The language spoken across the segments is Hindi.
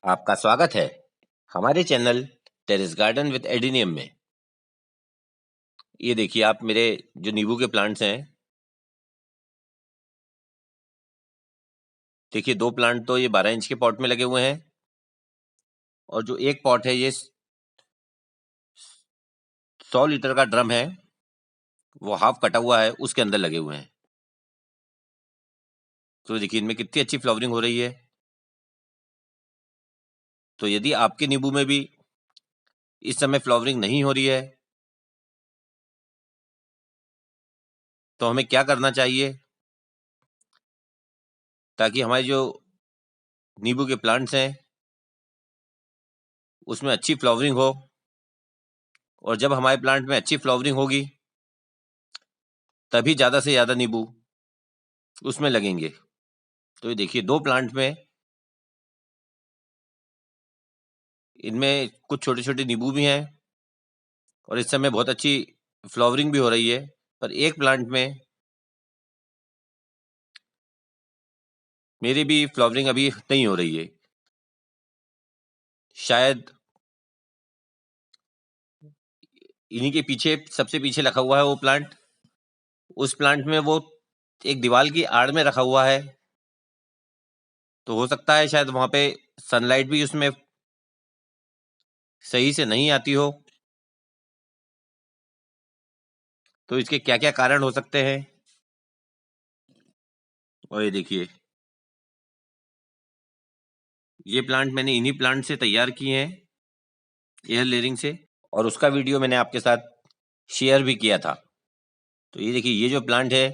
आपका स्वागत है हमारे channel terrace garden with adenium में। ये देखिए आप मेरे जो नींबू के प्लांट्स हैं, देखिए 2 प्लांट तो ये 12 इंच के पॉट में लगे हुए हैं और जो एक पॉट है ये 100 लीटर का ड्रम है, वो हाफ कटा हुआ है, उसके अंदर लगे हुए हैं। तो देखिए इनमें कितनी अच्छी फ्लावरिंग हो रही है। तो यदि आपके नींबू में भी इस समय फ्लावरिंग नहीं हो रही है तो हमें क्या करना चाहिए ताकि हमारे जो नींबू के प्लांट्स हैं उसमें अच्छी फ्लावरिंग हो। और जब हमारे प्लांट में अच्छी फ्लावरिंग होगी तभी ज़्यादा से ज़्यादा नींबू उसमें लगेंगे। तो ये देखिए 2 प्लांट में इनमें कुछ छोटे-छोटे नींबू भी हैं और इस समय बहुत अच्छी फ्लावरिंग भी हो रही है। पर एक प्लांट में मेरी भी फ्लावरिंग अभी नहीं हो रही है। शायद इन्हीं के पीछे सबसे पीछे रखा हुआ है वो प्लांट। उस प्लांट में वो एक दीवार की आड़ में रखा हुआ है, तो हो सकता है शायद वहाँ पे सनलाइट भी उसमें सही से नहीं आती हो। तो इसके क्या-क्या कारण हो सकते हैं? और ये देखिए, ये प्लांट मैंने इन्हीं प्लांट से तैयार किए हैं, एयर लेयरिंग से, और उसका वीडियो मैंने आपके साथ शेयर भी किया था। तो ये देखिए, ये जो प्लांट है,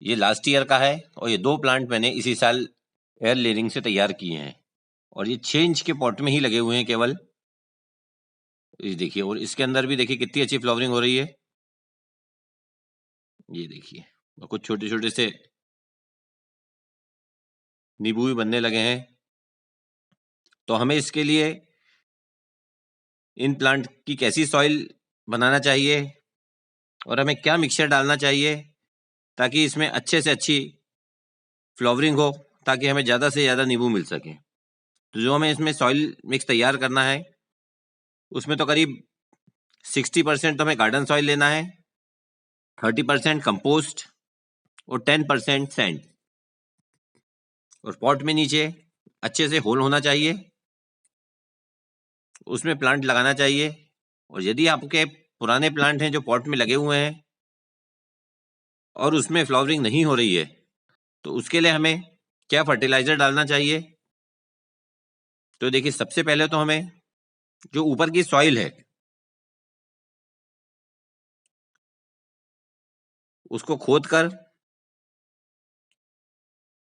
ये लास्ट ईयर का है और ये 2 प्लांट मैंने इसी साल एयर लेयरिंग से तैयार किए हैं और ये 6 इंच के पॉट में ही लगे हुए हैं केवल। ये देखिए, और इसके अंदर भी देखिए कितनी अच्छी फ्लावरिंग हो रही है। ये देखिए, और कुछ छोटे-छोटे से नींबू भी बनने लगे हैं। तो हमें इसके लिए इन प्लांट की कैसी सॉइल बनाना चाहिए और हमें क्या मिक्सचर डालना चाहिए ताकि इसमें अच्छे से अच्छी फ्लावरिंग हो, ताकि हमें ज़्यादा से ज़्यादा नींबू मिल सके। तो जो हमें इसमें सॉइल मिक्स तैयार करना है, उसमें तो करीब 60% तो हमें गार्डन सॉइल लेना है, 30% कंपोस्ट और 10% सैंड। और पॉट में नीचे अच्छे से होल होना चाहिए, उसमें प्लांट लगाना चाहिए। और यदि आपके पुराने प्लांट हैं जो पॉट में लगे हुए हैं और उसमें फ्लावरिंग नहीं हो रही है, तो उसके लिए हमें क्या फर्टिलाइजर डालना चाहिए? तो देखिए सबसे पहले तो हमें जो ऊपर की सॉइल है उसको खोद कर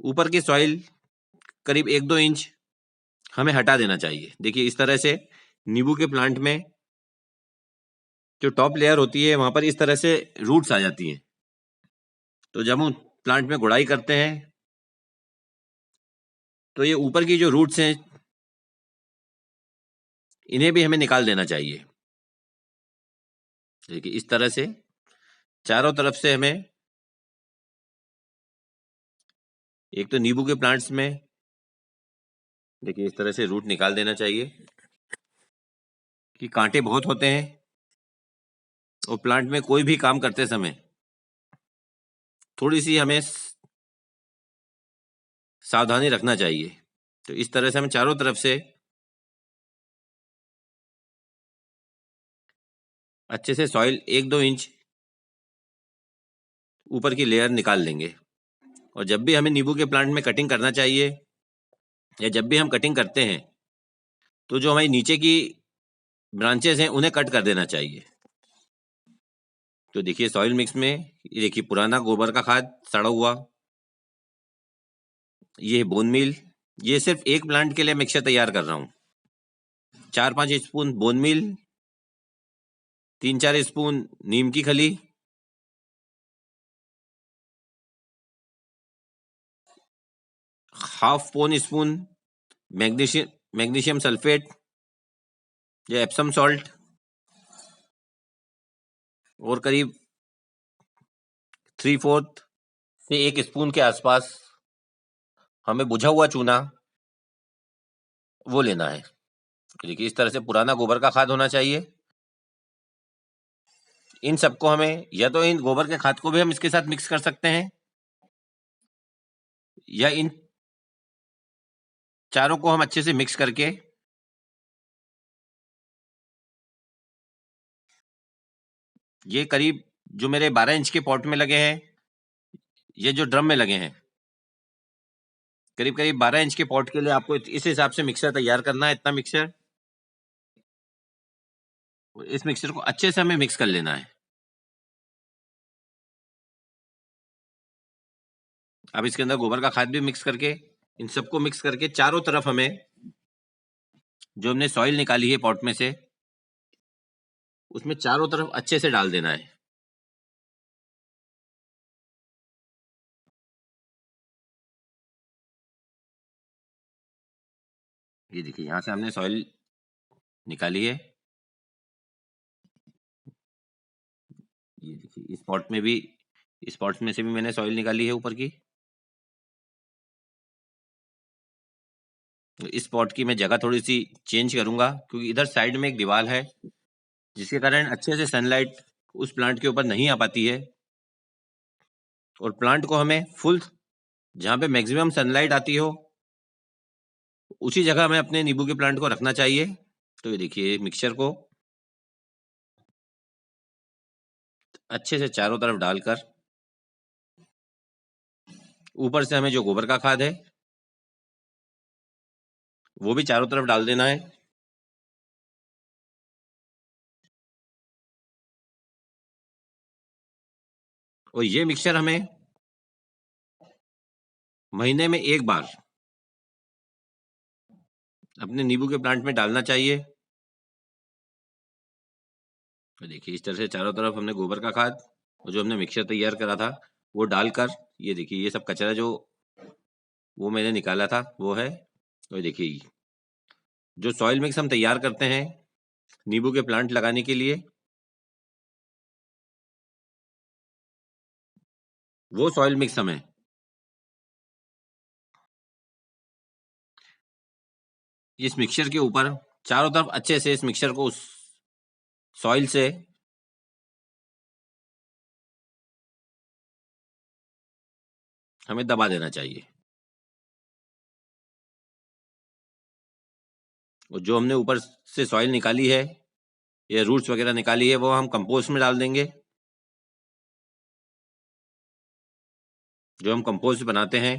ऊपर की सॉइल करीब 1-2 इंच हमें हटा देना चाहिए। देखिए इस तरह से नींबू के प्लांट में जो टॉप लेयर होती है वहां पर इस तरह से रूट्स आ जाती हैं। तो जब हम प्लांट में गुड़ाई करते हैं तो ये ऊपर की जो रूट्स हैं इन्हें भी हमें निकाल देना चाहिए। देखिए इस तरह से चारों तरफ से हमें, एक तो नींबू के प्लांट्स में देखिए इस तरह से रूट निकाल देना चाहिए कि कांटे बहुत होते हैं और प्लांट में कोई भी काम करते समय थोड़ी सी हमें सावधानी रखना चाहिए। तो इस तरह से हमें चारों तरफ से अच्छे से सॉइल 1-2 इंच ऊपर की लेयर निकाल लेंगे। और जब भी हमें नींबू के प्लांट में कटिंग करना चाहिए या जब भी हम कटिंग करते हैं तो जो हमारी नीचे की ब्रांचेस हैं उन्हें कट कर देना चाहिए। तो देखिए सॉइल मिक्स में ये देखिए पुराना गोबर का खाद सड़ा हुआ, ये बोन मील, ये सिर्फ एक प्लांट के लिए मिक्सचर तैयार कर रहा हूँ। 4-5 स्पून बोन मील, 3-4 स्पून नीम की खली, हाफ पोन स्पून मैग्नीशियम सल्फेट या एप्सम सॉल्ट, और करीब 3/4 से 1 स्पून के आसपास हमें बुझा हुआ चूना वो लेना है। देखिए इस तरह से पुराना गोबर का खाद होना चाहिए। इन सबको हमें या तो इन गोबर के खाद को भी हम इसके साथ मिक्स कर सकते हैं, या इन चारों को हम अच्छे से मिक्स करके ये करीब जो मेरे 12 इंच के पॉट में लगे हैं, ये जो ड्रम में लगे हैं, करीब करीब 12 इंच के पॉट के लिए आपको इस हिसाब से मिक्सर तैयार करना है। इतना मिक्सर, इस मिक्सर को अच्छे से हमें मिक्स कर लेना है। अब इसके अंदर गोबर का खाद भी मिक्स करके इन सबको मिक्स करके चारों तरफ हमें जो हमने सॉइल निकाली है पॉट में से, उसमें चारों तरफ अच्छे से डाल देना है। ये देखिए यहाँ से हमने सॉइल निकाली है। ये देखिए इस पॉट में भी, इस पॉट में से भी मैंने सॉइल निकाली है ऊपर की। तो इस पॉट की मैं जगह थोड़ी सी चेंज करूंगा, क्योंकि इधर साइड में एक दीवार है जिसके कारण अच्छे से सनलाइट उस प्लांट के ऊपर नहीं आ पाती है। और प्लांट को हमें फुल, जहाँ पे मैक्सिमम सनलाइट आती हो उसी जगह हमें अपने नींबू के प्लांट को रखना चाहिए। तो ये देखिए मिक्सचर को अच्छे से चारों तरफ डालकर ऊपर से हमें जो गोबर का खाद है वो भी चारों तरफ डाल देना है। और ये मिक्सचर हमें महीने में एक बार अपने नींबू के प्लांट में डालना चाहिए। तो देखिए इस तरह से चारों तरफ हमने गोबर का खाद और जो हमने मिक्सचर तैयार करा था वो डालकर, ये देखिए ये सब कचरा जो वो मैंने निकाला था वो है। तो देखिए जो सॉइल मिक्स हम तैयार करते हैं नींबू के प्लांट लगाने के लिए, वो सॉइल मिक्स हमें इस मिक्सचर के ऊपर चारों तरफ अच्छे से इस मिक्सचर को उस सॉइल से हमें दबा देना चाहिए। और जो हमने ऊपर से सॉइल निकाली है या रूट्स वगैरह निकाली है वो हम कंपोस्ट में डाल देंगे। जो हम कंपोस्ट बनाते हैं,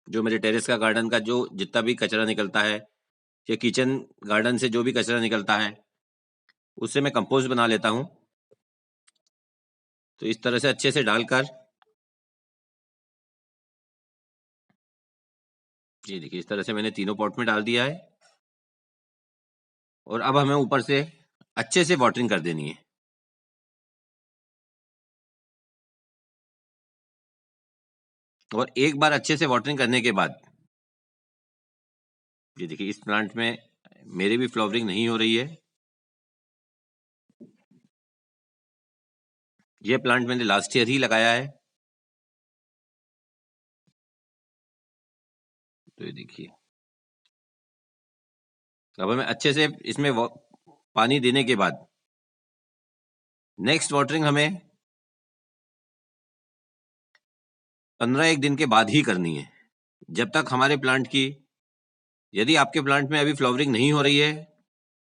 जो मेरे टेरेस का गार्डन का जो जितना भी कचरा निकलता है या किचन गार्डन से जो भी कचरा निकलता है उससे मैं कंपोस्ट बना लेता हूँ। तो इस तरह से अच्छे से डालकर ये देखिए इस तरह से मैंने तीनों पॉट में डाल दिया है। और अब हमें ऊपर से अच्छे से वाटरिंग कर देनी है। और एक बार अच्छे से वाटरिंग करने के बाद ये देखिए इस प्लांट में मेरे भी फ्लावरिंग नहीं हो रही है। ये प्लांट मैंने लास्ट ईयर ही लगाया है। तो ये देखिए अब हमें अच्छे से इसमें पानी देने के बाद नेक्स्ट वाटरिंग हमें 15 दिन के बाद ही करनी है। जब तक हमारे प्लांट की, यदि आपके प्लांट में अभी फ्लावरिंग नहीं हो रही है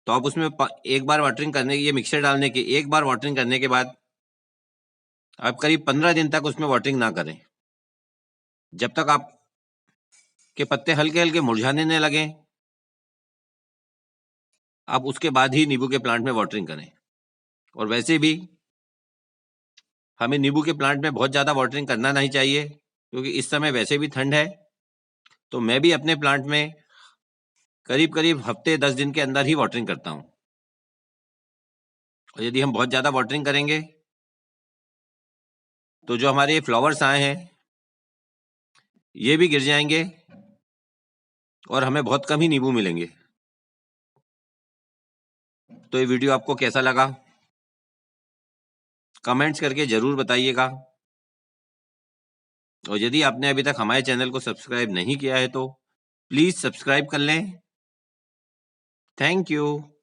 तो आप उसमें एक बार वाटरिंग करने, ये मिक्सचर डालने के एक बार वाटरिंग करने के बाद आप करीब 15 दिन तक उसमें वाटरिंग ना करें। जब तक आप के पत्ते हल्के हल्के मुरझाने न लगे आप उसके बाद ही नींबू के प्लांट में वाटरिंग करें। और वैसे भी हमें नींबू के प्लांट में बहुत ज़्यादा वाटरिंग करना नहीं चाहिए, क्योंकि इस समय वैसे भी ठंड है। तो मैं भी अपने प्लांट में करीब करीब हफ्ते 10 दिन के अंदर ही वाटरिंग करता हूँ। और यदि हम बहुत ज़्यादा वाटरिंग करेंगे तो जो हमारे फ्लावर्स आए हैं ये भी गिर जाएंगे और हमें बहुत कम ही नींबू मिलेंगे। तो ये वीडियो आपको कैसा लगा कमेंट्स करके ज़रूर बताइएगा। और यदि आपने अभी तक हमारे चैनल को सब्सक्राइब नहीं किया है तो प्लीज सब्सक्राइब कर लें। Thank you.